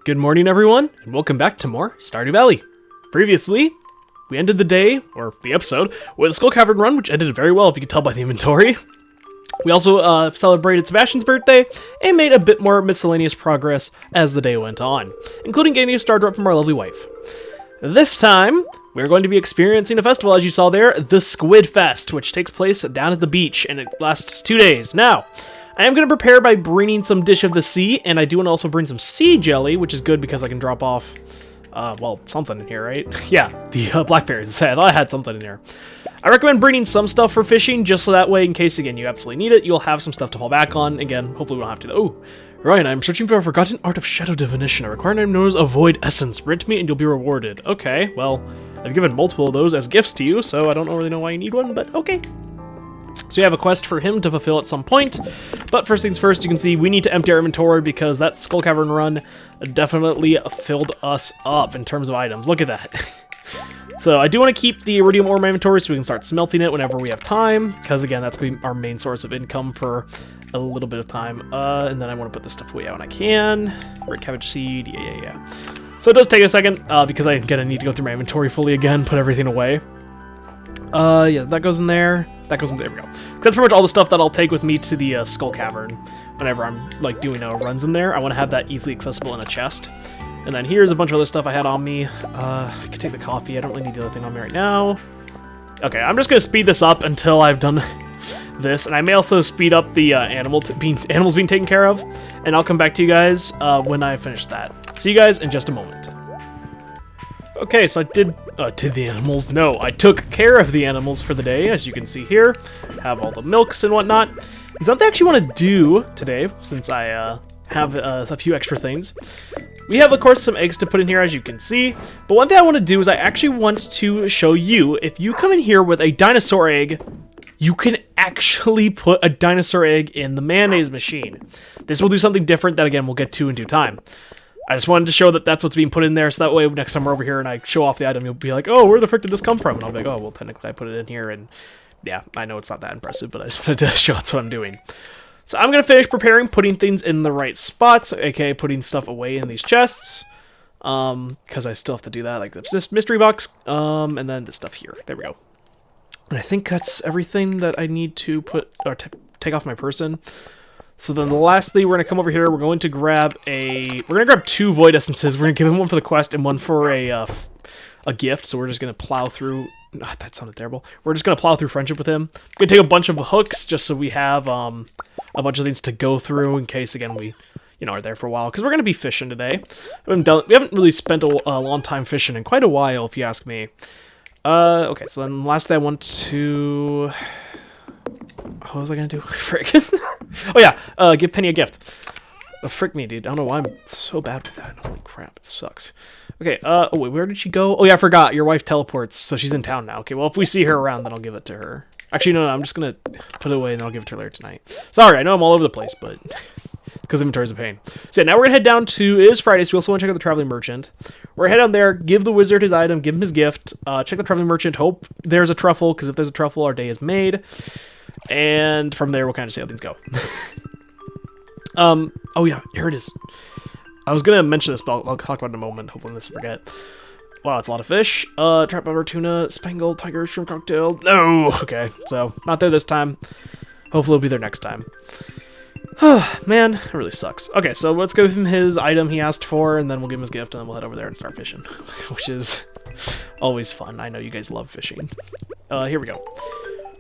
Good morning, everyone, and welcome back to more Stardew Valley. Previously, we ended the day, or the episode, with a Skull Cavern run, which ended very well, if you can tell by the inventory. We also celebrated Sebastian's birthday, and made a bit more miscellaneous progress as the day went on, including getting a star drop from our lovely wife. This time, we're going to be experiencing a festival, as you saw there, the Squid Fest, which takes place down at the beach, and it lasts 2 days. Now, I am going to prepare by bringing some Dish of the Sea, and I do want to also bring some sea jelly, which is good because I can drop off, well, something in here, right? Yeah, the blackberries. I thought I had something in here. I recommend bringing some stuff for fishing, just so that way, in case, again, you absolutely need it, you'll have some stuff to fall back on. Again, hopefully we don't have to. Oh, Ryan, I'm searching for a forgotten art of shadow divination. A required item known as a void essence. Rent me and you'll be rewarded. Okay, well, I've given multiple of those as gifts to you, so I don't really know why you need one, but okay. So we have a quest for him to fulfill at some point, but first things first, you can see we need to empty our inventory because that Skull Cavern run definitely filled us up in terms of items. Look at that. So I do want to keep the iridium ore in my inventory so we can start smelting it whenever we have time, because again, that's going to be our main source of income for a little bit of time. And then I want to put this stuff away when I can. Red cabbage seed, yeah. So it does take a second, because I'm going to need to go through my inventory fully again, put everything away. Yeah, that goes in there. That goes in there. We go. That's pretty much all the stuff that I'll take with me to the Skull Cavern whenever I'm like doing runs in there. I want to have that easily accessible in a chest. And then here's a bunch of other stuff I had on me. I can take the coffee. I don't really need the other thing on me right now. Okay, I'm just gonna speed this up until I've done this, and I may also speed up the animals being taken care of. And I'll come back to you guys when I finish that. See you guys in just a moment. Okay, so I did the animals? No, I took care of the animals for the day, as you can see here. Have all the milks and whatnot. And something I actually want to do today, since I have a few extra things. We have, of course, some eggs to put in here, as you can see. But one thing I want to do is I actually want to show you, if you come in here with a dinosaur egg, you can actually put a dinosaur egg in the mayonnaise machine. This will do something different that, again, we'll get to in due time. I just wanted to show that that's what's being put in there, so that way next time we're over here and I show off the item, you'll be like, oh, where the frick did this come from? And I'll be like, oh, well, technically I put it in here, and yeah, I know it's not that impressive, but I just wanted to show that's what I'm doing. So I'm going to finish preparing, putting things in the right spots, aka putting stuff away in these chests, because I still have to do that, like this mystery box, and then this stuff here. There we go. And I think that's everything that I need to put, or take off my person. So then lastly, we're going to come over here, we're going to grab two void essences. We're going to give him one for the quest and one for a gift, so we're just going to plow through. That sounded terrible. We're just going to plow through friendship with him. I'm going to take a bunch of hooks just so we have a bunch of things to go through in case, again, we are there for a while. Because we're going to be fishing today. We haven't really spent a long time fishing in quite a while, if you ask me. Okay, so then lastly I want to... What was I going to do? Frick. Oh yeah, give Penny a gift. Frick me, dude. I don't know why I'm so bad with that. Holy crap, it sucks. Okay, oh wait, where did she go? Oh yeah, I forgot. Your wife teleports, so she's in town now. Okay, well, if we see her around, then I'll give it to her. Actually, no, I'm just gonna put it away and then I'll give it to her later tonight. Sorry, I know I'm all over the place, but because inventory's a pain. So yeah, now we're gonna head down to, it is Friday, so we also want to check out the Traveling Merchant. We're gonna head down there, give the wizard his item, give him his gift, check the Traveling Merchant, hope there's a truffle, because if there's a truffle, our day is made. And from there, we'll kind of see how things go. Oh yeah, here it is. I was gonna mention this, but I'll talk about it in a moment. Hopefully this forget. Wow, it's a lot of fish. Trap rubber tuna, spangled tiger shrimp cocktail. No! Okay, so not there this time. Hopefully it'll be there next time. Man, it really sucks. Okay, so let's give him his item he asked for, and then we'll give him his gift, and then we'll head over there and start fishing. Which is always fun. I know you guys love fishing. Here we go.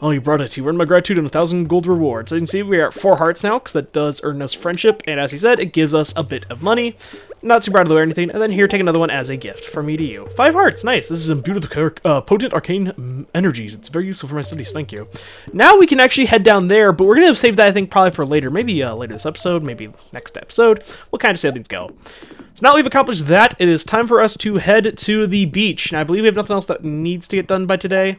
Oh, you brought it. You earned my gratitude and 1,000 gold rewards. So you can see we are at 4 hearts now, because that does earn us friendship. And as he said, it gives us a bit of money. Not super out of the way or anything. And then here, take another one as a gift from me to you. 5 hearts. Nice. This is some beautiful, potent arcane energies. It's very useful for my studies. Thank you. Now we can actually head down there, but we're going to save that, I think, probably for later. Maybe later this episode, maybe next episode. We'll kind of see how things go. So now that we've accomplished that, it is time for us to head to the beach. Now, I believe we have nothing else that needs to get done by today.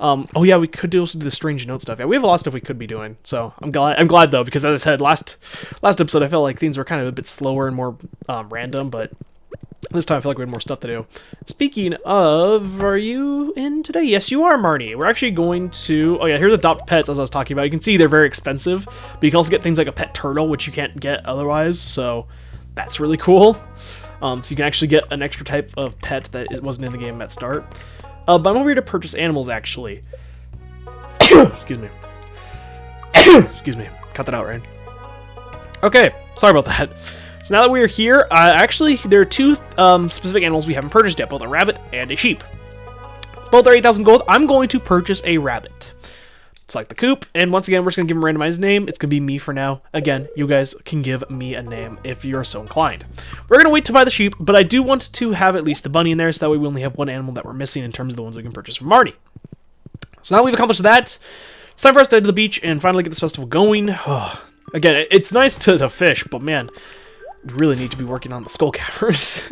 Oh yeah, we could also do the strange note stuff. Yeah, we have a lot of stuff we could be doing. So I'm glad though, because as I said last episode, I felt like things were kind of a bit slower and more random, but this time I feel like we had more stuff to do. Speaking of, are you in today? Yes, you are, Marnie. We're actually going to... Oh yeah, here's adopt pets, as I was talking about. You can see they're very expensive, but you can also get things like a pet turtle, which you can't get otherwise, so that's really cool. So you can actually get an extra type of pet that wasn't in the game at start. But I'm over here to purchase animals, actually. Excuse me. Excuse me. Cut that out, Ryan. Okay, sorry about that. So now that we're here, actually, there are two specific animals we haven't purchased yet, both a rabbit and a sheep. Both are 8,000 gold. I'm going to purchase a rabbit. Select the coop, and once again, we're just going to give him a randomized name. It's going to be me for now. Again, you guys can give me a name if you're so inclined. We're going to wait to buy the sheep, but I do want to have at least the bunny in there, so that way we only have one animal that we're missing in terms of the ones we can purchase from Marty. So now we've accomplished that, it's time for us to head to the beach and finally get this festival going. Oh, again, it's nice to fish, but man, we really need to be working on the skull caverns.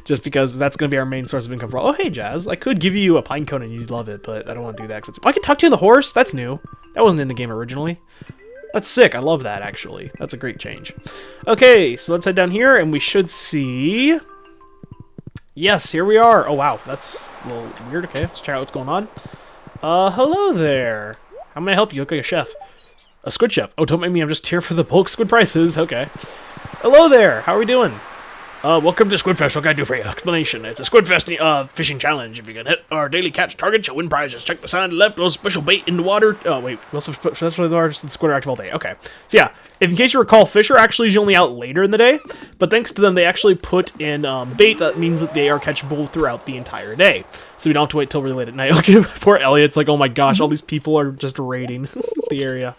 Just because that's going to be our main source of income for all. Oh, hey, Jazz. I could give you a pine cone and you'd love it, but I don't want to do that. I can talk to you on the horse? That's new. That wasn't in the game originally. That's sick. I love that, actually. That's a great change. Okay, so let's head down here, and we should see... Yes, here we are. Oh, wow. That's a little weird. Okay, let's check out what's going on. Hello there. How may I help you? You look like a chef. A squid chef. Oh, don't make me. I'm just here for the bulk squid prices. Okay. Hello there. How are we doing? Welcome to Squidfest. What can I do for you? Explanation. It's a Squidfest fishing challenge. If you can hit our daily catch target, you'll win prizes. Check the sign on the left. Those special bait in the water. Oh, wait. We also special large the squid are active all day. Okay. So, yeah. If in case you recall, fish are actually usually only out later in the day. But thanks to them, they actually put in bait. That means that they are catchable throughout the entire day. So we don't have to wait till really late at night. Look at poor Elliot. It's like, oh my gosh, all these people are just raiding the area.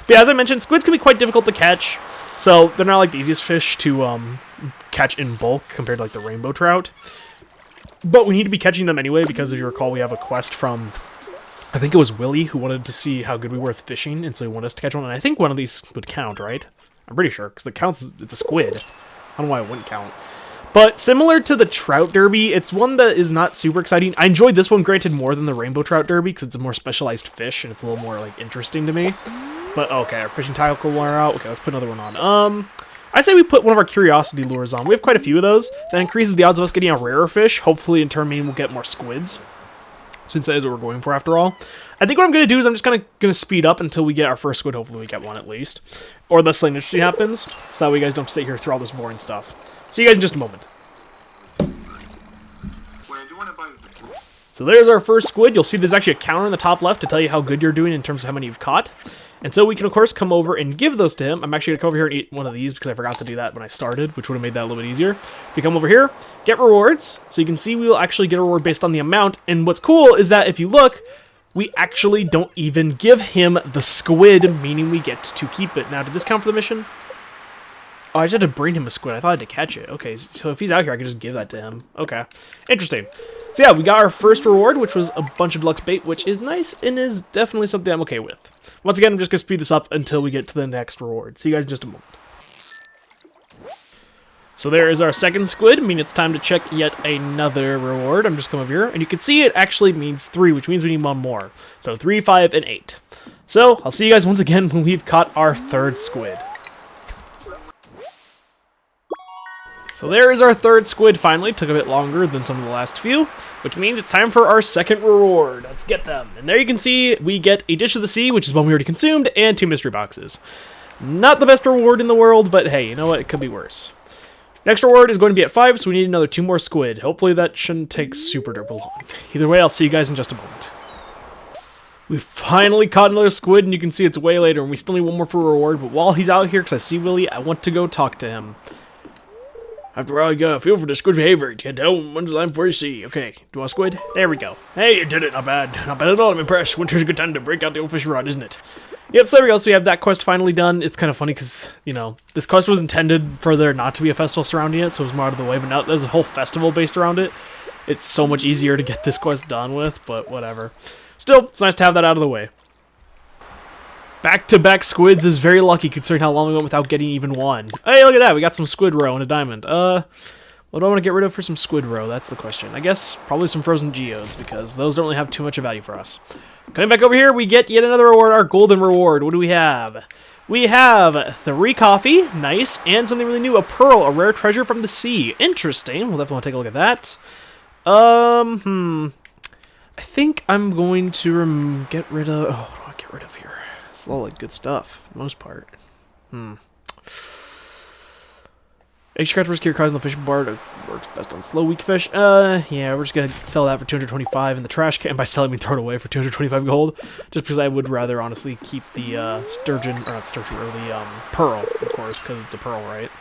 But yeah, as I mentioned, squids can be quite difficult to catch. So they're not like the easiest fish to catch in bulk compared to like the rainbow trout. But we need to be catching them anyway because if you recall, we have a quest from, I think it was Willie, who wanted to see how good we were at fishing, and so he wanted us to catch one. And I think one of these would count, right? I'm pretty sure, because it's a squid. I don't know why it wouldn't count. But similar to the Trout Derby, it's one that is not super exciting. I enjoyed this one, granted, more than the Rainbow Trout Derby, because it's a more specialized fish, and it's a little more like interesting to me. But, okay, our fishing tackle wore out. Okay, let's put another one on. I'd say we put one of our curiosity lures on. We have quite a few of those. That increases the odds of us getting a rarer fish. Hopefully, in turn, meaning we'll get more squids, since that is what we're going for after all. I think what I'm going to do is I'm just kind of going to speed up until we get our first squid. Hopefully, we get one at least. Or the something interesting happens, so that way you guys don't sit here through all this boring stuff. See you guys in just a moment. So there's our first squid. You'll see there's actually a counter in the top left to tell you how good you're doing in terms of how many you've caught. And so we can, of course, come over and give those to him. I'm actually going to come over here and eat one of these because I forgot to do that when I started, which would have made that a little bit easier. If you come over here, get rewards. So you can see we will actually get a reward based on the amount. And what's cool is that if you look, we actually don't even give him the squid, meaning we get to keep it. Now, did this count for the mission? Oh, I just had to bring him a squid. I thought I had to catch it. Okay, so if he's out here, I can just give that to him. Okay, interesting. So yeah, we got our first reward, which was a bunch of deluxe bait, which is nice and is definitely something I'm okay with. Once again, I'm just going to speed this up until we get to the next reward. See you guys in just a moment. So there is our second squid. I mean, it's time to check yet another reward. I'm just coming over here, and you can see it actually means 3, which means we need one more. So 3, 5, and 8. So I'll see you guys once again when we've caught our third squid. So there is our third squid finally. Took a bit longer than some of the last few, which means it's time for our second reward. Let's get them. And there you can see we get a dish of the sea, which is one we already consumed, and 2 mystery boxes. Not the best reward in the world, but hey, you know what? It could be worse. Next reward is going to be at 5, so we need another 2 more squid. Hopefully that shouldn't take super duper long. Either way, I'll see you guys in just a moment. We finally caught another squid, and you can see it's way later, and we still need one more for a reward. But while he's out here, because I see Willie, I want to go talk to him. After all, you got a feel for the squid behavior. You can tell when's the line before you see. Okay, do you want a squid? There we go. Hey, you did it. Not bad. Not bad at all. I'm impressed. Winter's a good time to break out the old fishing rod, isn't it? Yep, so there we go. So we have that quest finally done. It's kind of funny because, you know, this quest was intended for there not to be a festival surrounding it, so it was more out of the way. But now there's a whole festival based around it. It's so much easier to get this quest done with, but whatever. Still, it's nice to have that out of the way. Back-to-back squids is very lucky considering how long we went without getting even one. Hey, look at that. We got some squid roe and a diamond. What do I want to get rid of for some squid roe? That's the question. I guess probably some frozen geodes because those don't really have too much of value for us. Coming back over here, we get yet another reward, our golden reward. What do we have? We have 3 coffee, nice, and something really new, a pearl, a rare treasure from the sea. Interesting. We'll definitely want to take a look at that. I think I'm going to get rid of... Oh, what do I get rid of here? It's all like good stuff, for the most part. Extra scratch your cars on the fishing bar. It works best on slow, weak fish. Yeah, we're just gonna sell that for 225 in the trash can. By selling, we throw it away for 225 gold. Just because I would rather, honestly, keep the sturgeon, or not sturgeon, or the pearl, of course, because it's a pearl, right?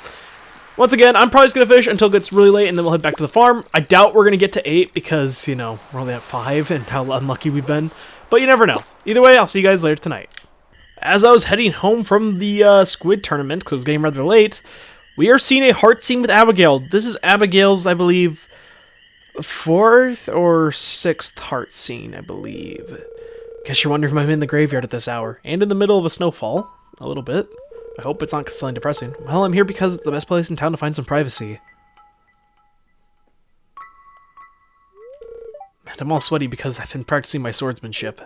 Once again, I'm probably just gonna fish until it gets really late, and then we'll head back to the farm. I doubt we're gonna get to 8 because, you know, we're only at 5, and how unlucky we've been. But you never know. Either way, I'll see you guys later tonight. As I was heading home from the squid tournament, because it was getting rather late, we are seeing a heart scene with Abigail. This is Abigail's, I believe, 4th or 6th heart scene, I believe. Guess you're wondering if I'm in the graveyard at this hour, and in the middle of a snowfall. A little bit. I hope it's not something depressing. Well, I'm here because it's the best place in town to find some privacy. And I'm all sweaty because I've been practicing my swordsmanship.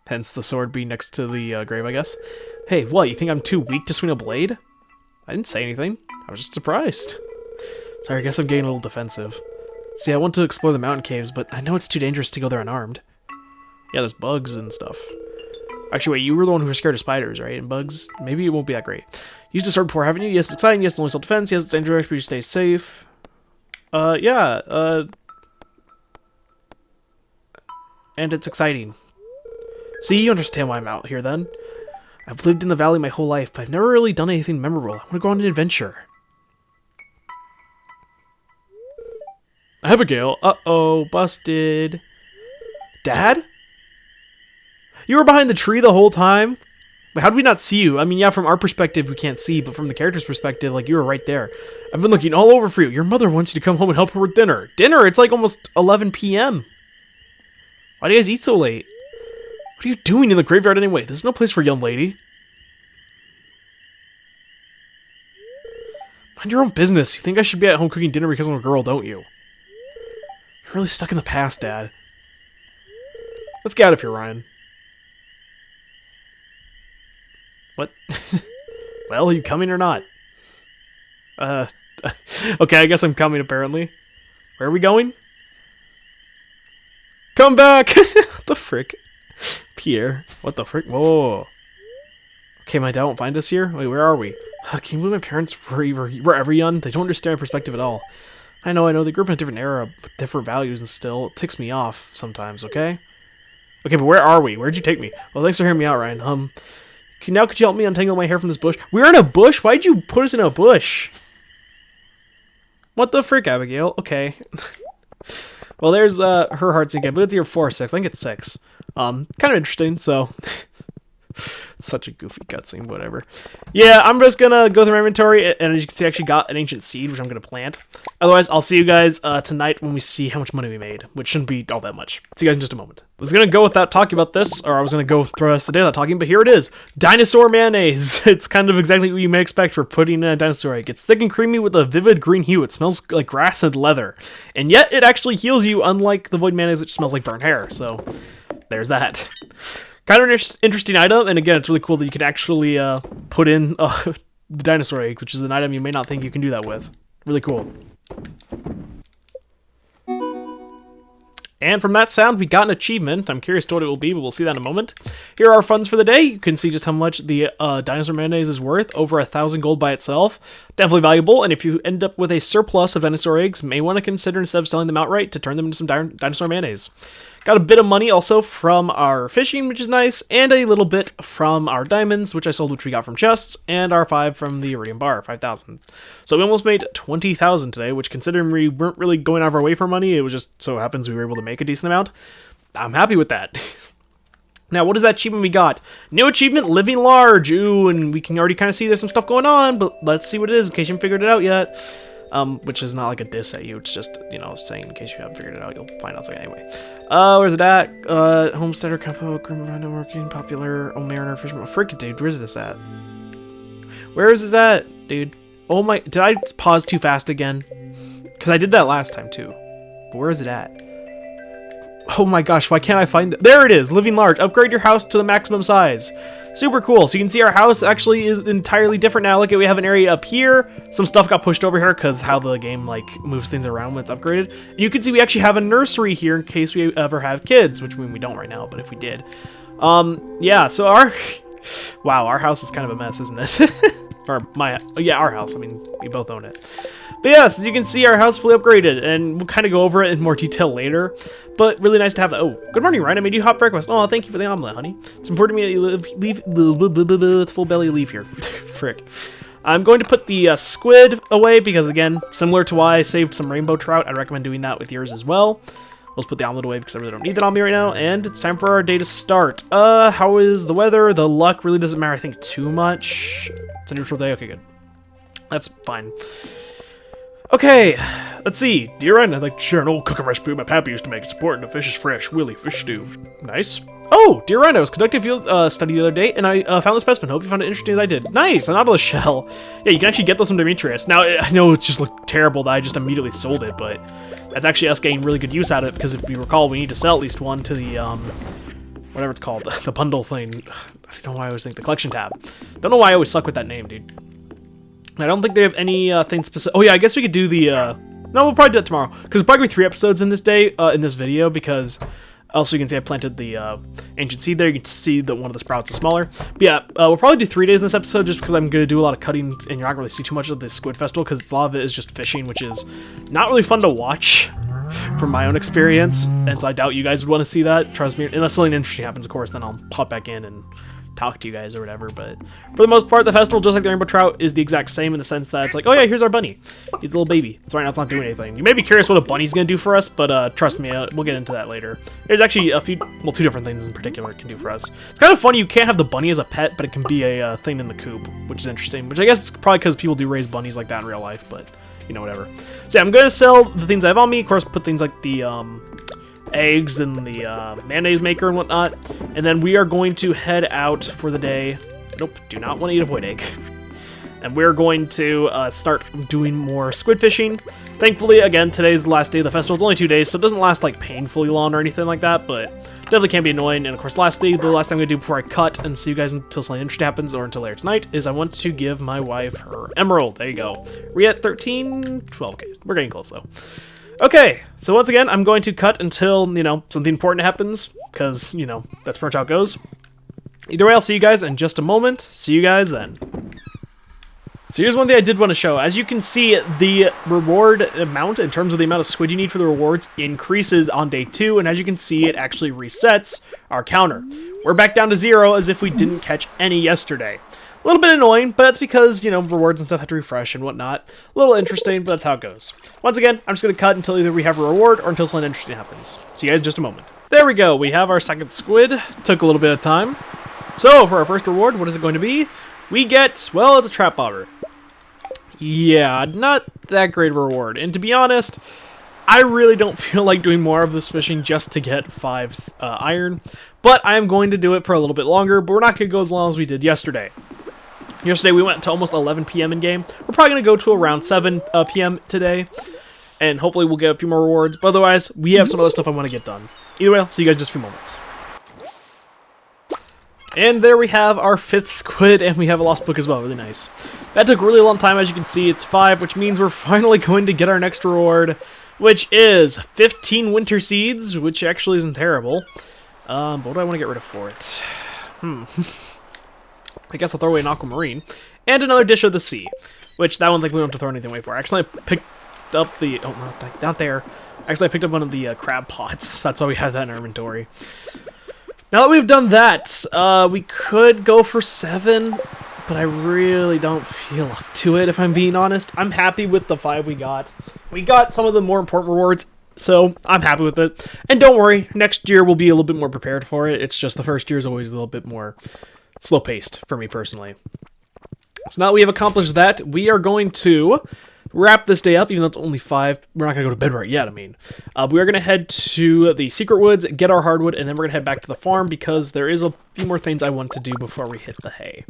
Hence the sword being next to the grave, I guess. Hey, what, you think I'm too weak to swing a blade? I didn't say anything. I was just surprised. Sorry, I guess I'm getting a little defensive. See, I want to explore the mountain caves, but I know it's too dangerous to go there unarmed. Yeah, there's bugs and stuff. Actually, wait, you were the one who was scared of spiders, right? And bugs? Maybe it won't be that great. Used a sword before, haven't you? Yes, it's exciting. Yes, it's only self-defense. Yes, it's dangerous, but you stay safe. Yeah, and it's exciting. See, you understand why I'm out here, then. I've lived in the valley my whole life, but I've never really done anything memorable. I want to go on an adventure. Abigail, uh-oh, busted. Dad? You were behind the tree the whole time? But how did we not see you? I mean, yeah, from our perspective, we can't see, but from the character's perspective, like, you were right there. I've been looking all over for you. Your mother wants you to come home and help her with dinner. Dinner? It's like almost 11 p.m. Why do you guys eat so late? What are you doing in the graveyard anyway? There's no place for a young lady. Mind your own business. You think I should be at home cooking dinner because I'm a girl, don't you? You're really stuck in the past, Dad. Let's get out of here, Ryan. What? Well, are you coming or not? Okay, I guess I'm coming, apparently. Where are we going? Come back! What the frick? Pierre. What the frick? Whoa. Okay, my dad won't find us here? Wait, where are we? Can you believe my parents were ever young? They don't understand my perspective at all. I know, they grew up in a different era with different values and still, it ticks me off sometimes, okay? Okay, but where are we? Where'd you take me? Well, thanks for hearing me out, Ryan. Could you help me untangle my hair from this bush? We're in a bush? Why'd you put us in a bush? What the frick, Abigail? Okay. Well, there's her hearts again, but it's either 4 or 6. I think it's 6. Kind of interesting, so... It's such a goofy cutscene, whatever. Yeah, I'm just gonna go through my inventory, and as you can see, I actually got an ancient seed, which I'm gonna plant. Otherwise, I'll see you guys tonight when we see how much money we made, which shouldn't be all that much. See you guys in just a moment. I was gonna go without talking about this, or I was gonna go through the rest of the day without talking, but here it is. Dinosaur mayonnaise. It's kind of exactly what you may expect for putting in a dinosaur egg. It's thick and creamy with a vivid green hue. It smells like grass and leather. And yet, it actually heals you, unlike the void mayonnaise, which smells like burnt hair. So, there's that. Kind of an interesting item, and again, it's really cool that you can actually put in the dinosaur eggs, which is an item you may not think you can do that with. Really cool. And from that sound, we got an achievement. I'm curious to what it will be, but we'll see that in a moment. Here are our funds for the day. You can see just how much the dinosaur mayonnaise is worth. Over 1,000 gold by itself. Definitely valuable, and if you end up with a surplus of dinosaur eggs, may want to consider, instead of selling them outright, to turn them into some dinosaur mayonnaise. Got a bit of money also from our fishing, which is nice, and a little bit from our diamonds, which I sold, which we got from chests, and our 5 from the iridium bar, 5,000. So we almost made 20,000 today, which, considering we weren't really going out of our way for money, it was just so happens we were able to make a decent amount. I'm happy with that. Now, what is that achievement we got? New achievement, living large. Ooh, and we can already kind of see there's some stuff going on, but let's see what it is in case you haven't figured it out yet. Which is not like a diss at you, it's just, you know, saying in case you haven't figured it out, you'll find out. So anyway, where's it at? Homesteader, Campo, Criminal, Working, Popular, Oh Mariner, Fisherman. Frick, dude, where's this at? Where is this at, dude? Oh my, did I pause too fast again? Because I did that last time too. But where is it at? Oh my gosh, why can't I find it? There it is, living large. Upgrade your house to the maximum size. Super cool. So you can see our house actually is entirely different now. Look at, we have an area up here. Some stuff got pushed over here because how the game like moves things around when it's upgraded. And you can see we actually have a nursery here in case we ever have kids, which we don't right now, but if we did. Yeah, so our... Wow, our house is kind of a mess, isn't it? Or yeah, our house. I mean, we both own it. But yes, as you can see, our house fully upgraded, and we'll kind of go over it in more detail later. But really nice to have that. Oh, good morning, Ryan. I made you hot breakfast. Oh, thank you for the omelet, honey. It's important to me that you leave with full belly leave here. Frick. I'm going to put the squid away because, again, similar to why I saved some rainbow trout, I'd recommend doing that with yours as well. Let's put the omelet away because I really don't need that on me right now. And it's time for our day to start. How is the weather? The luck really doesn't matter, I think, too much. It's a neutral day. Okay, good. That's fine. Okay, let's see. Dear Ryan, I'd like to share an old cooking recipe my pappy used to make. It's important. The fish is fresh. Willy, fish stew. Nice. Oh, dear Ryan, I was conducting a field study the other day, and I found this specimen. Hope you found it interesting as I did. Nice, an nautilus shell. Yeah, you can actually get those from Demetrius. Now, I know it just looked terrible that I just immediately sold it, but that's actually us getting really good use out of it, because if you recall, we need to sell at least one to the, whatever it's called, the bundle thing. I don't know why I always think the collection tab. Don't know why I always suck with that name, dude. I don't think they have any thing specific. Oh yeah, I guess we could do the. No, we'll probably do that tomorrow because probably 3 episodes in this day, in this video, because also you can see I planted the ancient seed there. You can see that one of the sprouts is smaller. But yeah, we'll probably do 3 days in this episode just because I'm gonna do a lot of cutting, and you're not gonna really see too much of this squid festival because a lot of it is just fishing, which is not really fun to watch from my own experience, and so I doubt you guys would want to see that. Trust me, unless something interesting happens, of course, then I'll pop back in and talk to you guys or whatever. But for the most part, the festival, just like the rainbow trout, is the exact same in the sense that it's like, oh yeah, here's our bunny. He's a little baby. So right now it's not doing anything. You may be curious what a bunny's gonna do for us, but trust me, we'll get into that later. There's actually a few, well, 2 different things in particular it can do for us. It's kind of funny, you can't have the bunny as a pet, but it can be a thing in the coop, which is interesting, which I guess it's probably because people do raise bunnies like that in real life, but you know, whatever. So yeah, I'm gonna sell the things I have on me. Of course, put things like the eggs and the mayonnaise maker and whatnot, and then we are going to head out for the day. Nope, do not want to eat a void egg. And we're going to start doing more squid fishing. Thankfully, again, today's the last day of the festival. It's only 2 days, so it doesn't last like painfully long or anything like that, but definitely can be annoying. And of course, lastly, the last thing I'm gonna do before I cut and see you guys until something interesting happens or until later tonight is I want to give my wife her emerald. There you go. We're at 13, 12K. We're getting close though. Okay, so once again, I'm going to cut until, you know, something important happens, because, you know, that's pretty much how it goes. Either way, I'll see you guys in just a moment. See you guys then. So here's one thing I did want to show. As you can see, the reward amount, in terms of the amount of squid you need for the rewards, increases on day 2, and as you can see, it actually resets our counter. We're back down to 0 as if we didn't catch any yesterday. A little bit annoying, but that's because, you know, rewards and stuff have to refresh and whatnot. A little interesting, but that's how it goes. Once again, I'm just going to cut until either we have a reward or until something interesting happens. See you guys in just a moment. There we go. We have our second squid. Took a little bit of time. So, for our first reward, what is it going to be? We get, well, it's a trap bobber. Yeah, not that great of a reward. And to be honest, I really don't feel like doing more of this fishing just to get 5 iron. But I am going to do it for a little bit longer, but we're not going to go as long as we did yesterday. Yesterday we went to almost 11 p.m. in game. We're probably going to go to around 7 p.m. today. And hopefully we'll get a few more rewards. But otherwise, we have some other stuff I want to get done. Either way, I'll see you guys in just a few moments. And there we have our 5th squid, and we have a lost book as well. Really nice. That took a really long time. As you can see, it's 5, which means we're finally going to get our next reward, which is 15 winter seeds, which actually isn't terrible. But what do I want to get rid of for it? I guess I'll throw away an aquamarine. And another dish of the sea, which that one, like, we don't have to throw anything away for. Actually, I picked up the... Oh, no, not there. Actually, I picked up one of the crab pots. That's why we have that in our inventory. Now that we've done that, we could go for 7, but I really don't feel up to it, if I'm being honest. I'm happy with the 5 we got. We got some of the more important rewards, so I'm happy with it. And don't worry, next year we'll be a little bit more prepared for it. It's just the first year is always a little bit more slow-paced for me personally. So now that we have accomplished that, we are going to wrap this day up, even though it's only 5. We're not going to go to bed right yet, I mean. We are going to head to the secret woods, get our hardwood, and then we're going to head back to the farm because there is a few more things I want to do before we hit the hay.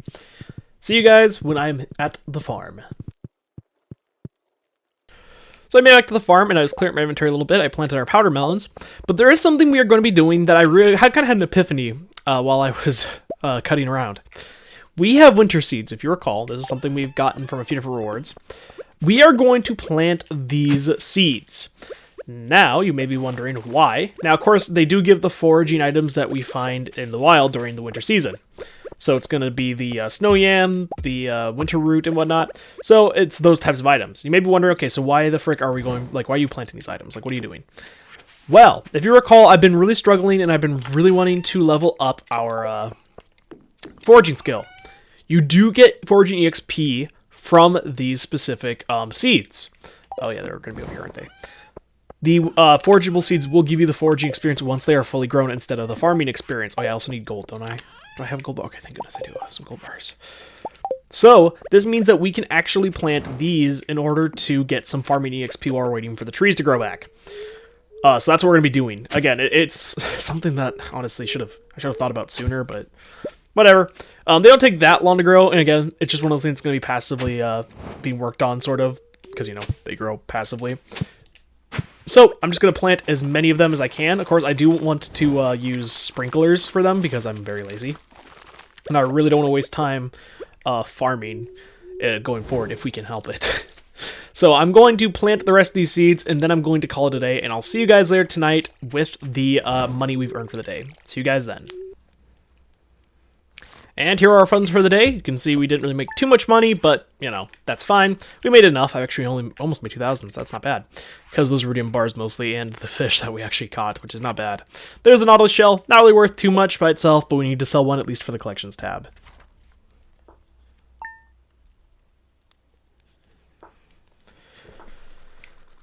See you guys when I'm at the farm. So I made it back to the farm, and I was clearing my inventory a little bit. I planted our powder melons, but there is something we are going to be doing that I really kind of had an epiphany while I was cutting around. We have winter seeds, if you recall. This is something we've gotten from a few different rewards. We are going to plant these seeds. Now, you may be wondering why. Now, of course, they do give the foraging items that we find in the wild during the winter season. So it's going to be the snow yam, the winter root, and whatnot. So it's those types of items. You may be wondering, okay, so why the frick are we going, like, why are you planting these items? Like, what are you doing? Well, if you recall, I've been really struggling, and I've been really wanting to level up our foraging skill. You do get foraging EXP from these specific seeds. Oh yeah, they're going to be over here, aren't they? The forageable seeds will give you the foraging experience once they are fully grown instead of the farming experience. Oh yeah, I also need gold, don't I? Do I have gold? Okay, thank goodness I do have some gold bars. So, this means that we can actually plant these in order to get some farming EXP while we're waiting for the trees to grow back. So that's what we're going to be doing. Again, it's something that, honestly, I should have thought about sooner, but whatever. They don't take that long to grow, and again, it's just one of those things that's going to be passively being worked on, sort of, because, you know, they grow passively. So, I'm just going to plant as many of them as I can. Of course, I do want to use sprinklers for them, because I'm very lazy. And I really don't want to waste time farming going forward, if we can help it. So, I'm going to plant the rest of these seeds, and then I'm going to call it a day, and I'll see you guys later tonight with the money we've earned for the day. See you guys then. And here are our funds for the day. You can see we didn't really make too much money, but, you know, that's fine. We made enough. I actually only almost made 2,000, so that's not bad. Because those iridium bars mostly, and the fish that we actually caught, which is not bad. There's the nautilus shell. Not really worth too much by itself, but we need to sell one at least for the collections tab.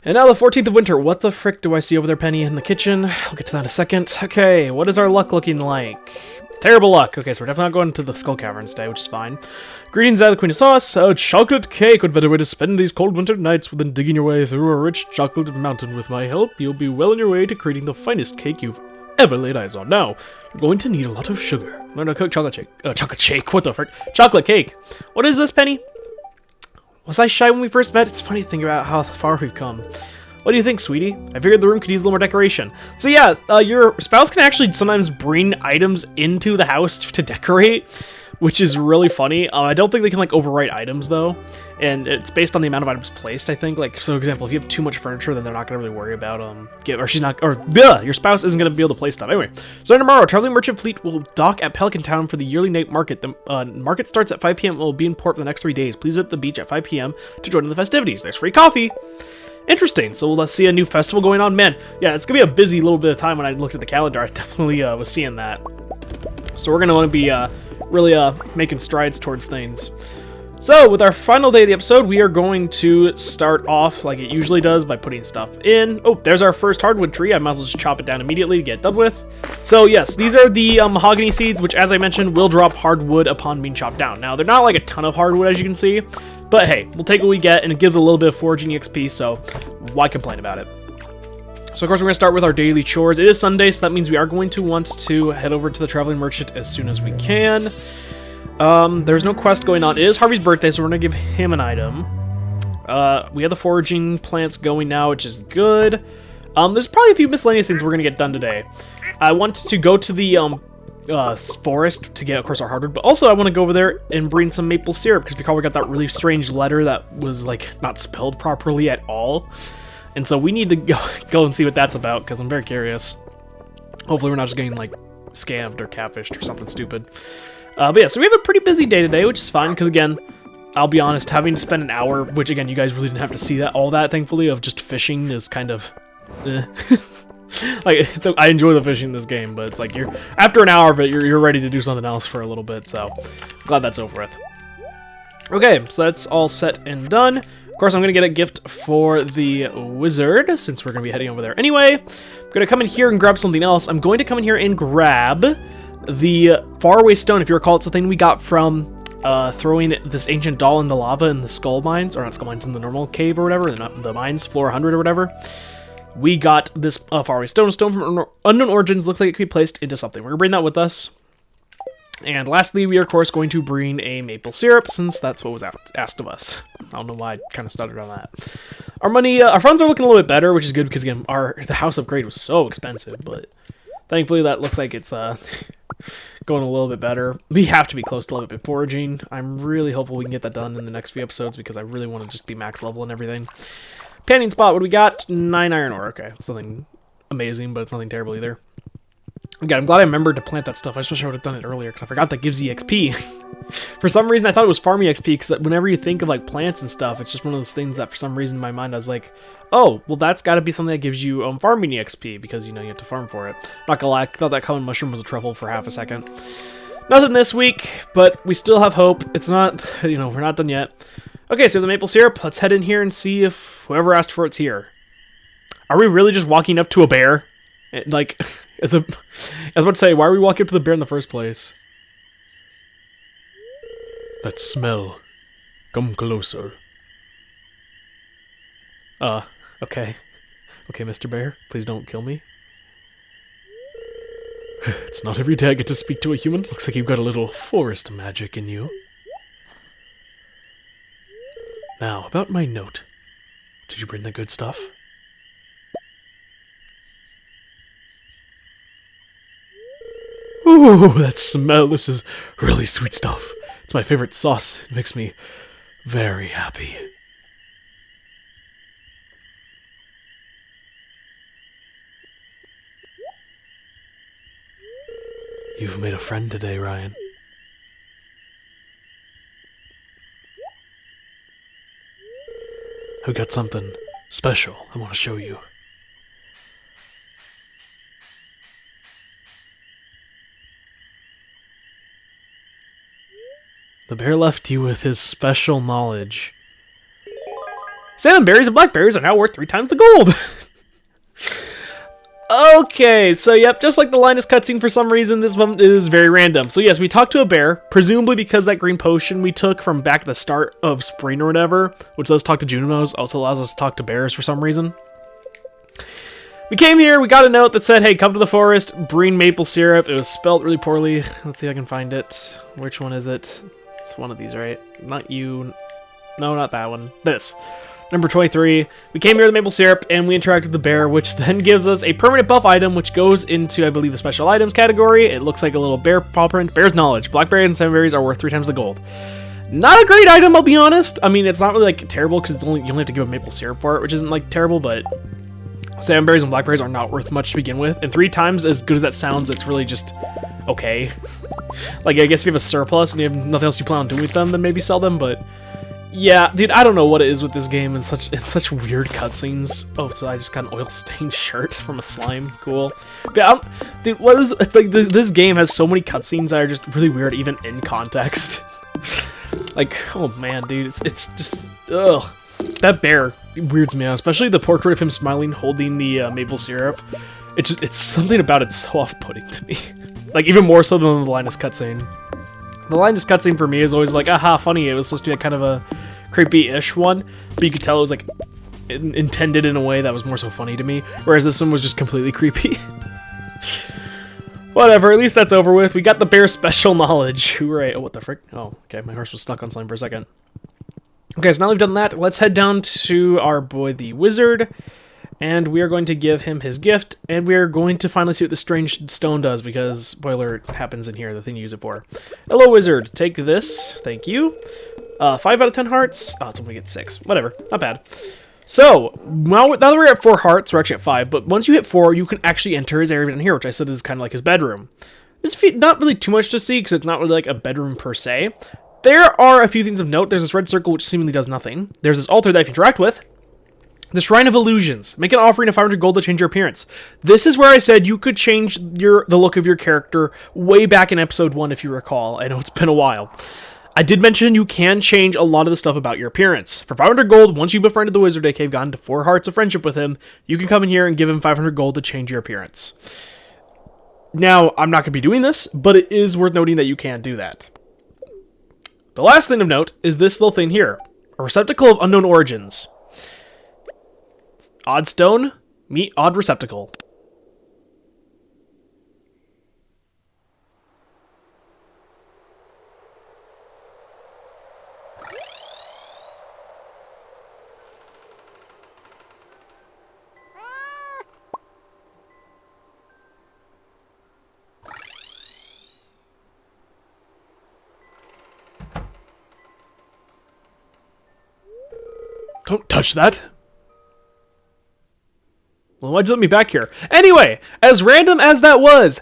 And now the 14th of winter. What the frick do I see over there, Penny, in the kitchen? I'll get to that in a second. Okay, what is our luck looking like? Terrible luck. Okay, so we're definitely not going to the Skull Caverns today, which is fine. Greetings out of the Queen of Sauce. A chocolate cake. What better way to spend these cold winter nights than digging your way through a rich chocolate mountain? With my help, you'll be well on your way to creating the finest cake you've ever laid eyes on. Now, you're going to need a lot of sugar. Learn to cook chocolate cake. Chocolate cake. What the frick? Chocolate cake. What is this, Penny? Was I shy when we first met? It's funny to think about how far we've come. What do you think, sweetie? I figured the room could use a little more decoration. So yeah, your spouse can actually sometimes bring items into the house to decorate, which is really funny. I don't think they can, like, overwrite items, though. And it's based on the amount of items placed, I think. Like, so, for example, if you have too much furniture, then they're not going to really worry about, your spouse isn't going to be able to place stuff. Anyway, so tomorrow, Traveling Merchant Fleet will dock at Pelican Town for the yearly night market. The market starts at 5 p.m. and will be in port for the next 3 days. Please visit the beach at 5 p.m. to join in the festivities. There's free coffee. Interesting. So let's see a new festival going on. Man, yeah, it's going to be a busy little bit of time. When I looked at the calendar, I definitely was seeing that. So we're going to want to be really making strides towards things. So with our final day of the episode, we are going to start off like it usually does by putting stuff in. Oh, there's our first hardwood tree. I might as well just chop it down immediately to get done with. So yes, these are the mahogany seeds, which, as I mentioned, will drop hardwood upon being chopped down. Now, they're not like a ton of hardwood, as you can see. But hey, we'll take what we get, and it gives a little bit of foraging EXP, so why complain about it? So of course we're going to start with our daily chores. It is Sunday, so that means we are going to want to head over to the Traveling Merchant as soon as we can. There's no quest going on. It is Harvey's birthday, so we're going to give him an item. We have the foraging plants going now, which is good. There's probably a few miscellaneous things we're going to get done today. I want to go to the forest to get, of course, our hardwood, but also I want to go over there and bring some maple syrup, because recall we got that really strange letter that was, like, not spelled properly at all, and so we need to go and see what that's about, because I'm very curious. Hopefully we're not just getting, like, scammed or catfished or something stupid. But yeah, so we have a pretty busy day today, which is fine, because again, I'll be honest, having to spend an hour, which again, you guys really didn't have to see that, all that, thankfully, of just fishing is kind of like, I enjoy the fishing in this game, but it's like after an hour of it, you're ready to do something else for a little bit, so glad that's over with. Okay, so that's all set and done. Of course, I'm going to get a gift for the wizard, since we're going to be heading over there anyway. I'm going to come in here and grab something else. I'm going to come in here and grab the faraway stone. If you recall, it's the thing we got from throwing this ancient doll in the lava in the skull mines, or not skull mines, in the normal cave or whatever, the mines, floor 100 or whatever. We got this faraway stone. Stone from unknown origins. Looks like it could be placed into something. We're going to bring that with us. And lastly, we are, of course, going to bring a maple syrup, since that's what was asked of us. I don't know why I kind of stuttered on that. Our money, our funds are looking a little bit better, which is good, because, again, the house upgrade was so expensive, but thankfully that looks like it's going a little bit better. We have to be close to level up in foraging. I'm really hopeful we can get that done in the next few episodes, because I really want to just be max level and everything. Panning spot, what do we got? 9 iron ore. Okay, it's nothing amazing, but it's nothing terrible either. Again, I'm glad I remembered to plant that stuff. I just wish I would have done it earlier, because I forgot that gives EXP. For some reason, I thought it was farming XP, because whenever you think of, like, plants and stuff, it's just one of those things that for some reason in my mind I was like, oh, well, that's got to be something that gives you farming EXP, because, you know, you have to farm for it. Not gonna lie, I thought that common mushroom was a truffle for half a second. Nothing this week, but we still have hope. It's not, you know, we're not done yet. Okay, so the maple syrup, let's head in here and see if whoever asked for it's here. Are we really just walking up to a bear? Like, I was about to say, why are we walking up to the bear in the first place? That smell. Come closer. Okay. Okay, Mr. Bear, please don't kill me. It's not every day I get to speak to a human. Looks like you've got a little forest magic in you. Now, about my note. Did you bring the good stuff? Ooh, that smell. This is really sweet stuff. It's my favorite sauce. It makes me very happy. You've made a friend today, Ryan. I've got something special I want to show you. The bear left you with his special knowledge. Salmon berries and blackberries are now worth 3 times the gold! Okay, so yep, just like the Linus cutscene for some reason, this one is very random. So yes, we talked to a bear, presumably because that green potion we took from back at the start of spring or whatever, which lets us talk to Junimos, also allows us to talk to bears for some reason. We came here, we got a note that said, hey, come to the forest, bring maple syrup. It was spelled really poorly. Let's see if I can find it. Which one is it? It's one of these, right? Not you. No, not that one. This. Number 23. We came here with maple syrup, and we interacted with the bear, which then gives us a permanent buff item, which goes into, I believe, the special items category. It looks like a little bear paw print. Bear's knowledge. Blackberry and salmon berries are worth 3 times the gold. Not a great item, I'll be honest. I mean, it's not really, like, terrible, because you only have to give a maple syrup for it, which isn't, like, terrible, but salmon berries and blackberries are not worth much to begin with. And 3 times, as good as that sounds, it's really just okay. Like, I guess if you have a surplus and you have nothing else you plan on doing with them, then maybe sell them, but yeah, dude, I don't know what it is with this game and such weird cutscenes. Oh, so I just got an oil-stained shirt from a slime. Cool. But dude, what is it's like? This game has so many cutscenes that are just really weird, even in context. Like, oh man, dude, it's just ugh. That bear weirds me out, especially the portrait of him smiling, holding the maple syrup. It's something about it so off-putting to me. Like even more so than the Linus cutscene. The Linus cutscene for me is always like, aha, funny. It was supposed to be kind of a creepy-ish one, but you could tell it was like intended in a way that was more so funny to me, whereas this one was just completely creepy. Whatever, at least that's over with. We got the bear special knowledge. Hooray. Oh, what the frick? Oh, okay, my horse was stuck on slime for a second. Okay, so now we've done that, let's head down to our boy the wizard, and we are going to give him his gift, and we are going to finally see what the strange stone does, because, spoiler, it happens in here, the thing you use it for. Hello, wizard. Take this. Thank you. 5 out of 10 hearts. Oh, it's only get 6. Whatever. Not bad. So, now that we're at 4 hearts, we're actually at 5, but once you hit 4, you can actually enter his area in here, which I said is kind of like his bedroom. There's not really too much to see, because it's not really like a bedroom per se. There are a few things of note. There's this red circle, which seemingly does nothing. There's this altar that if you interact with, the Shrine of Illusions. Make an offering of 500 gold to change your appearance. This is where I said you could change the look of your character way back in episode 1, if you recall. I know it's been a while. I did mention you can change a lot of the stuff about your appearance. For 500 gold, once you've befriended the wizard, aka gone to 4 hearts of friendship with him, you can come in here and give him 500 gold to change your appearance. Now, I'm not going to be doing this, but it is worth noting that you can do that. The last thing of note is this little thing here. A receptacle of unknown origins. Odd stone, meet odd receptacle. Don't touch that. Well, why'd you let me back here? Anyway, as random as that was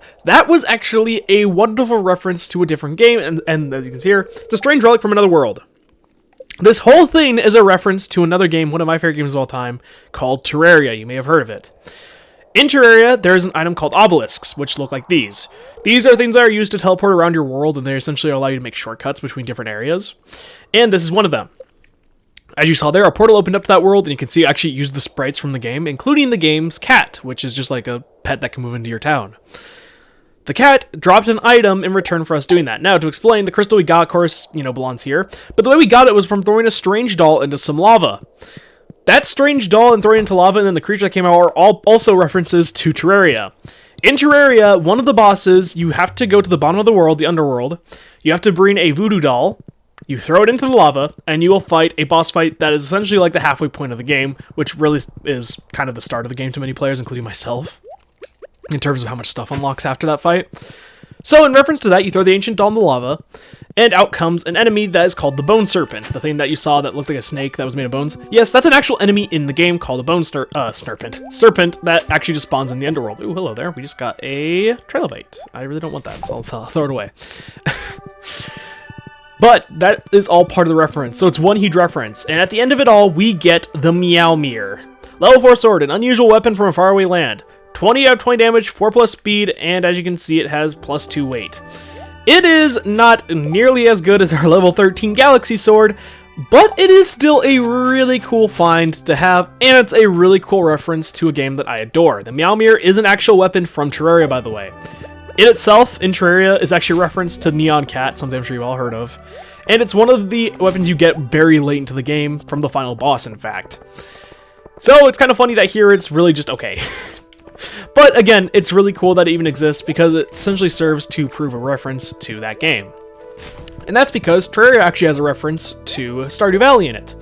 actually a wonderful reference to a different game, and as you can see here, it's a strange relic from another world. This whole thing is a reference to another game, one of my favorite games of all time, called Terraria. You may have heard of it. In Terraria, there is an item called obelisks, which look like these. These are things that are used to teleport around your world, and they essentially allow you to make shortcuts between different areas. And this is one of them. As you saw there, a portal opened up to that world, and you can see it actually used the sprites from the game, including the game's cat, which is just like a pet that can move into your town. The cat dropped an item in return for us doing that. Now, to explain, the crystal we got, of course, belongs here, but the way we got it was from throwing a strange doll into some lava. That strange doll and throwing it into lava, and then the creature that came out are all also references to Terraria. In Terraria, one of the bosses, you have to go to the bottom of the world, the underworld. You have to bring a voodoo doll. You throw it into the lava, and you will fight a boss fight that is essentially like the halfway point of the game, which really is kind of the start of the game to many players, including myself, in terms of how much stuff unlocks after that fight. So, in reference to that, you throw the ancient doll in the lava, and out comes an enemy that is called the Bone Serpent, the thing that you saw that looked like a snake that was made of bones. Yes, that's an actual enemy in the game called the Bone Serpent that actually just spawns in the underworld. Ooh, hello there. We just got a trilobite. I really don't want that, so I'll throw it away. But that is all part of the reference, so it's one huge reference. And at the end of it all, we get the Meow Mirror. Level 4 sword, an unusual weapon from a faraway land. 20 out of 20 damage, 4+ speed, and as you can see, it has +2 weight. It is not nearly as good as our level 13 Galaxy Sword, but it is still a really cool find to have, and it's a really cool reference to a game that I adore. The Meow Mirror is an actual weapon from Terraria, by the way. It itself, in Terraria, is actually a reference to Neon Cat, something I'm sure you've all heard of. And it's one of the weapons you get very late into the game, from the final boss, in fact. So it's kind of funny that here it's really just okay. But again, it's really cool that it even exists, because it essentially serves to prove a reference to that game. And that's because Terraria actually has a reference to Stardew Valley in it.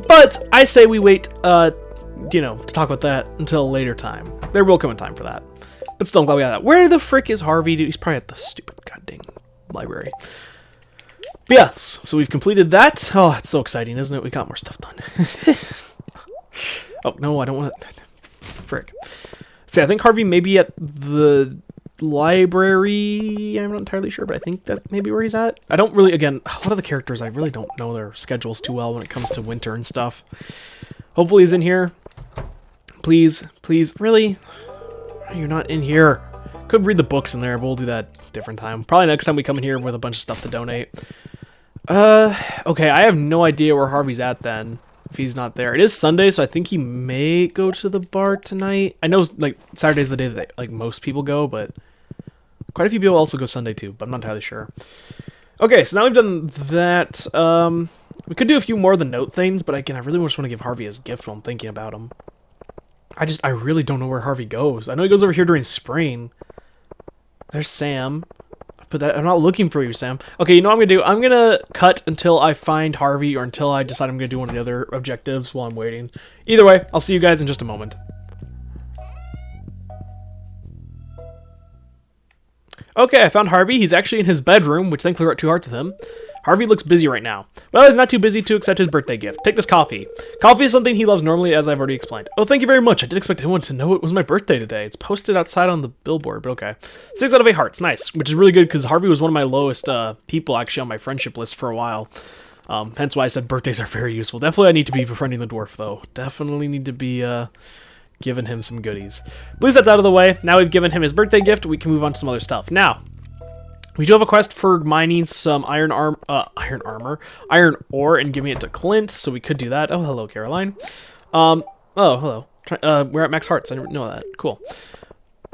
But I say we wait, to talk about that until a later time. There will come a time for that. But still, I'm glad we got that. Where the frick is Harvey? Dude, he's probably at the stupid goddamn library. But yes, so we've completed that. Oh, it's so exciting, isn't it? We got more stuff done. Oh, no, I don't want to... Frick. See, I think Harvey may be at the library. I'm not entirely sure, but I think that may be where he's at. I don't really... Again, a lot of the characters, I really don't know their schedules too well when it comes to winter and stuff. Hopefully he's in here. Please, please, really? You're not in here. Could read the books in there, but we'll do that different time. Probably next time we come in here with a bunch of stuff to donate. Okay, I have no idea where Harvey's at then, if he's not there. It is Sunday, so I think he may go to the bar tonight. I know, like, Saturday's the day that, like, most people go, but quite a few people also go Sunday too, but I'm not entirely sure. Okay, so now we've done that. We could do a few more of the note things, but again, I really just want to give Harvey his gift while I'm thinking about him. I really don't know where Harvey goes. I know he goes over here during spring. There's Sam. But I'm not looking for you, Sam. Okay, you know what I'm going to do? I'm going to cut until I find Harvey or until I decide I'm going to do one of the other objectives while I'm waiting. Either way, I'll see you guys in just a moment. Okay, I found Harvey. He's actually in his bedroom, which thankfully weren't too hard to him. Harvey looks busy right now. Well, he's not too busy to accept his birthday gift. Take this coffee. Coffee is something he loves normally, as I've already explained. Oh, thank you very much. I didn't expect anyone to know it was my birthday today. It's posted outside on the billboard, but okay. 6 out of 8 hearts. Nice. Which is really good, because Harvey was one of my lowest people, actually, on my friendship list for a while. Hence why I said birthdays are very useful. Definitely I need to be befriending the dwarf, though. Definitely need to be giving him some goodies. At least that's out of the way. Now we've given him his birthday gift, we can move on to some other stuff. Now, we do have a quest for mining some iron ore and giving it to Clint, so we could do that. Oh, hello, Caroline. Oh, hello. We're at max hearts. I didn't know that. Cool.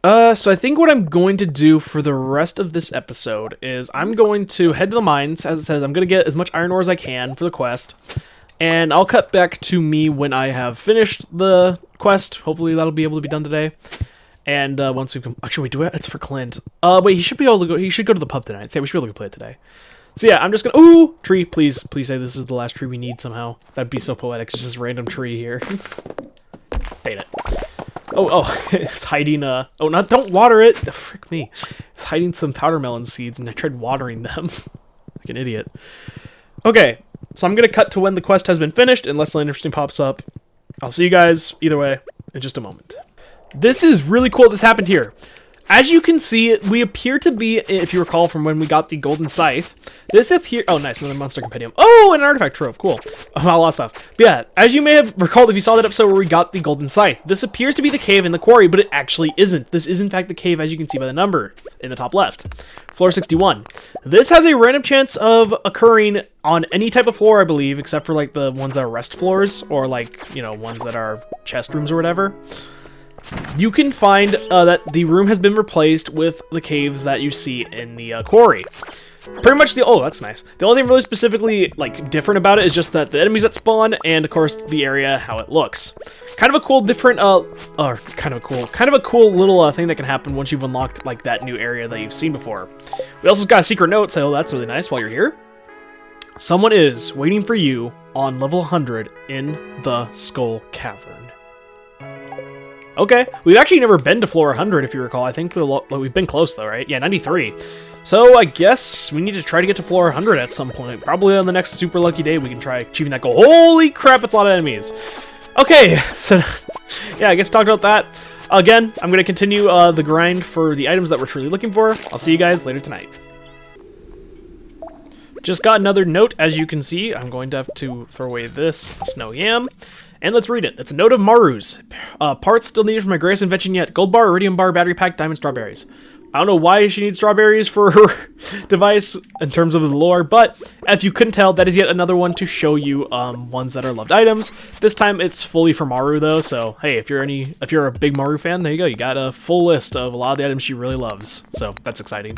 So I think what I'm going to do for the rest of this episode is I'm going to head to the mines. As it says, I'm going to get as much iron ore as I can for the quest, and I'll cut back to me when I have finished the quest. Hopefully that'll be able to be done today. And once we've actually we do it, it's for Clint. Wait, he should be able to go. He should go to the pub tonight. So yeah, we should be able to play it today. So yeah, I'm just gonna. Ooh, tree! Please say this is the last tree we need somehow. That'd be so poetic. Just this random tree here. Dang it! Oh, it's hiding. Oh, not don't water it. Frick me! It's hiding some powder melon seeds, and I tried watering them like an idiot. Okay, so I'm gonna cut to when the quest has been finished, unless something interesting pops up. I'll see you guys either way in just a moment. This is really cool this happened here. As you can see, we appear to be, if you recall from when we got the golden scythe, this appear. Oh, nice, another monster compendium. Oh, an artifact trove, cool. Oh, a lot of stuff. But yeah, as you may have recalled if you saw that episode where we got the golden scythe, this appears to be the cave in the quarry, but it actually isn't. This is in fact the cave, as you can see by the number in the top left. Floor 61. This has a random chance of occurring on any type of floor, I believe, except for like the ones that are rest floors, or like, you know, ones that are chest rooms or whatever. You can find that the room has been replaced with the caves that you see in the quarry. Pretty much oh, that's nice. The only thing really specifically like different about it is just that the enemies that spawn, and of course the area, how it looks. Kind of a cool different, kind of a cool little thing that can happen once you've unlocked like that new area that you've seen before. We also got a secret note, so that's really nice while you're here. Someone is waiting for you on level 100 in the Skull Cavern. Okay, we've actually never been to floor 100, if you recall. I think we've been close, though, right? Yeah, 93. So I guess we need to try to get to floor 100 at some point. Probably on the next super lucky day, we can try achieving that goal. Holy crap, it's a lot of enemies. Okay, so yeah, I guess talked about that. Again, I'm going to continue the grind for the items that we're truly looking for. I'll see you guys later tonight. Just got another note, as you can see. I'm going to have to throw away this snow yam. And let's read it. It's a note of Maru's. Parts still needed for my greatest invention yet. Gold bar, iridium bar, battery pack, diamond strawberries. I don't know why she needs strawberries for her device in terms of the lore, but if you couldn't tell, that is yet another one to show you ones that are loved items. This time it's fully for Maru though, so hey, if you're a big Maru fan, there you go. You got a full list of a lot of the items she really loves, so that's exciting.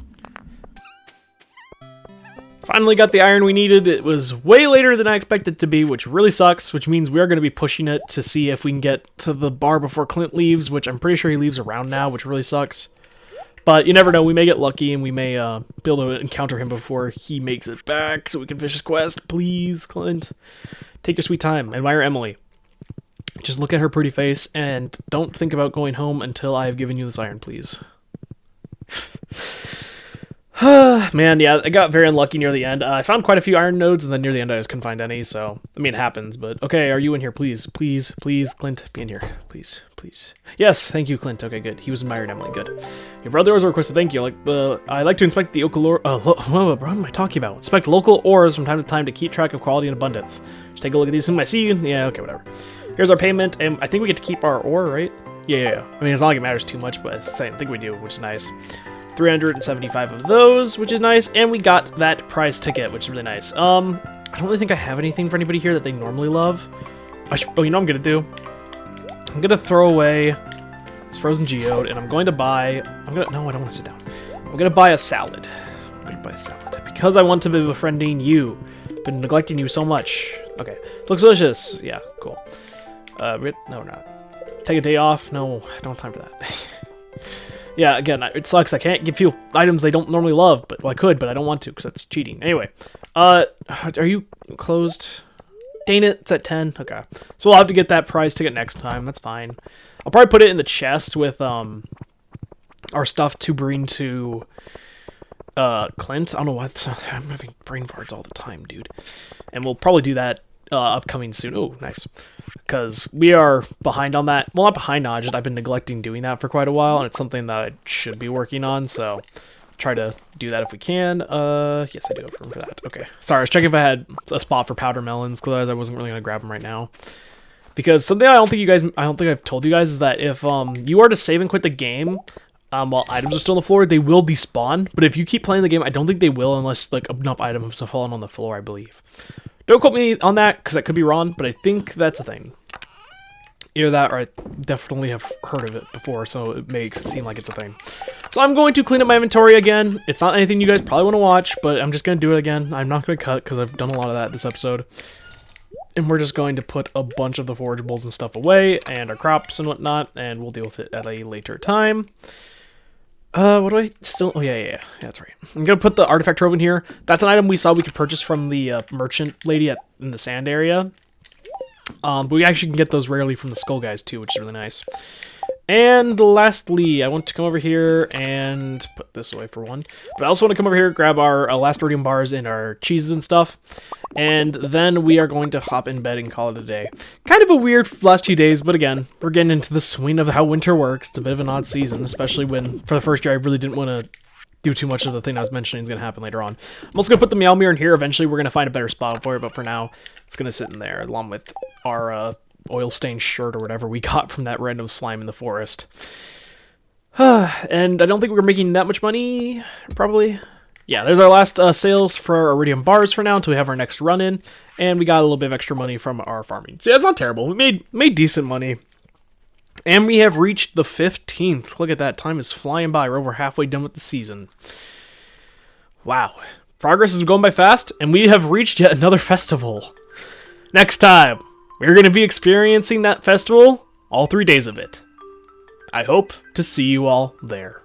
Finally got the iron we needed. It was way later than I expected it to be, which really sucks, which means we're going to be pushing it to see if we can get to the bar before Clint leaves, which I'm pretty sure he leaves around now, which really sucks. But you never know, we may get lucky and we may be able to encounter him before he makes it back so we can finish his quest. Please, Clint, take your sweet time. Admire Emily. Just look at her pretty face and don't think about going home until I have given you this iron, please. Man, yeah, I got very unlucky near the end. I found quite a few iron nodes, and then near the end I just couldn't find any, so, I mean, it happens, but, okay, are you in here? Please, please, please, Clint, be in here. Please, please. Yes, thank you, Clint. Okay, good. He was admired, Emily. Good. Your brother also requested thank you. I like to inspect the local ore. What am I talking about? Inspect local ores from time to time to keep track of quality and abundance. Just take a look at these. I see you. Yeah, okay, whatever. Here's our payment, and I think we get to keep our ore, right? Yeah. I mean, it's not like it matters too much, but I think we do, which is nice. 375 of those, which is nice, and we got that prize ticket, which is really nice. I don't really think I have anything for anybody here that they normally love. Oh, you know what I'm gonna do? I'm gonna throw away this frozen geode, and I'm going to buy. No, I don't want to sit down. I'm gonna buy a salad. I'm gonna buy a salad because I want to be befriending you. Been neglecting you so much. Okay, looks delicious. Yeah, cool. No, we're not. Take a day off. No, I don't have time for that. Yeah, again, it sucks. I can't give people items they don't normally love, but well, I could, but I don't want to because that's cheating. Anyway, are you closed? Dang it, it's at 10. Okay, so we'll have to get that prize ticket next time. That's fine. I'll probably put it in the chest with our stuff to bring to Clint. I don't know why I'm having brain farts all the time, dude. And we'll probably do that upcoming soon. Oh, nice. Because we are behind on that. Well, not behind on it, just I've been neglecting doing that for quite a while, and it's something that I should be working on, so try to do that if we can. Yes, I do have room for that. Okay. Sorry, I was checking if I had a spot for powder melons, because otherwise I wasn't really going to grab them right now. Because something I don't think I've told you guys is that if you are to save and quit the game while items are still on the floor, they will despawn, but if you keep playing the game, I don't think they will unless like enough items have fallen on the floor, I believe. Don't quote me on that, because that could be wrong, but I think that's a thing. Either that, or I definitely have heard of it before, so it makes it seem like it's a thing. So I'm going to clean up my inventory again. It's not anything you guys probably want to watch, but I'm just going to do it again. I'm not going to cut, because I've done a lot of that this episode. And we're just going to put a bunch of the forageables and stuff away, and our crops and whatnot, and we'll deal with it at a later time. What do I still... Oh, yeah, that's right. I'm going to put the artifact trove in here. That's an item we saw we could purchase from the merchant lady in the sand area. But we actually can get those rarely from the skull guys, too, which is really nice. And lastly, I want to come over here and put this away for one. But I also want to come over here, grab our last iridium bars and our cheeses and stuff. And then we are going to hop in bed and call it a day. Kind of a weird last few days, but again, we're getting into the swing of how winter works. It's a bit of an odd season, especially when, for the first year, I really didn't want to do too much of the thing I was mentioning is going to happen later on. I'm also going to put the meow mirror in here. Eventually, we're going to find a better spot for it, but for now, it's going to sit in there, along with our oil-stained shirt or whatever we got from that random slime in the forest. And I don't think we're making that much money, probably. Yeah, there's our last sales for our iridium bars for now until we have our next run-in, and we got a little bit of extra money from our farming. So yeah, it's not terrible. We made decent money. And we have reached the 15th. Look at that. Time is flying by. We're over halfway done with the season. Wow. Progress is going by fast, and we have reached yet another festival. Next time, we're going to be experiencing that festival, all 3 days of it. I hope to see you all there.